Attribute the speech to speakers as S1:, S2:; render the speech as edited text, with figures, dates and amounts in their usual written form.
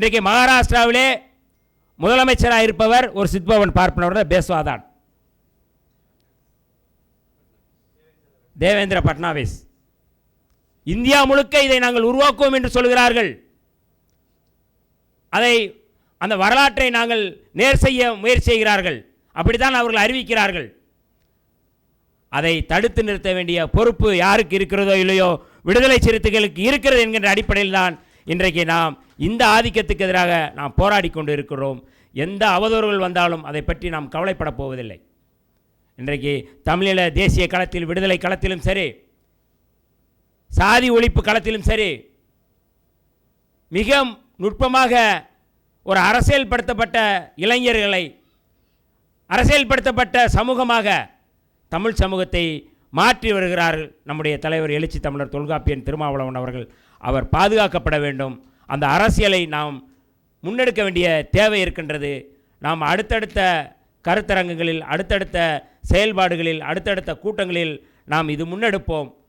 S1: இன்றைக்கு மகாராஷ்டிராவிலே முதலமைச்சராக இருப்பவர் ஒரு சித்பவன் பார்ப்பனவர் பேஸ்வாதான், தேவேந்திர பட்னாவிஸ். இந்தியா முழுக்க இதை நாங்கள் உருவாக்குவோம் என்று சொல்கிறார்கள். அந்த வரலாற்றை நாங்கள் நேர் செய்ய முயற்சி செய்கிறார்கள். அப்படித்தான் அவர்கள் அறிவிக்கிறார்கள். அதை தடுத்து நிறுத்த வேண்டிய பொறுப்பு யாருக்கு இருக்கிறதோ இல்லையோ விடுதலை சிறுத்தைகளுக்கு இருக்கிறது என்கின்ற அடிப்படையில் தான் இன்றைக்கு நாம் இந்த ஆதிக்கத்துக்கு எதிராக நாம் போராடி கொண்டு இருக்கிறோம். எந்த அவதூறுகள் வந்தாலும் அதை பற்றி நாம் கவலைப்பட போவதில்லை. இன்றைக்கு தமிழீழ தேசிய களத்தில், விடுதலை களத்திலும் சரி, சாதி ஒழிப்பு களத்திலும் சரி, மிக நுட்பமாக ஒரு அரசியல்படுத்தப்பட்ட இளைஞர்களை, அரசியல்படுத்தப்பட்ட சமூகமாக தமிழ் சமூகத்தை மாற்றி வருகிறார்கள் நம்முடைய தலைவர் எழுச்சி தமிழர் தொல்காப்பியன் திருமாவளவன் அவர்கள். அவர் பாதுகாக்கப்பட வேண்டும். அந்த அரசியலை நாம் முன்னெடுக்க வேண்டிய தேவை இருக்கின்றது. நாம் அடுத்தடுத்த கருத்தரங்குகளில், அடுத்தடுத்த செயல்பாடுகளில், அடுத்தடுத்த கூட்டங்களில் நாம் இது முன்னெடுப்போம்.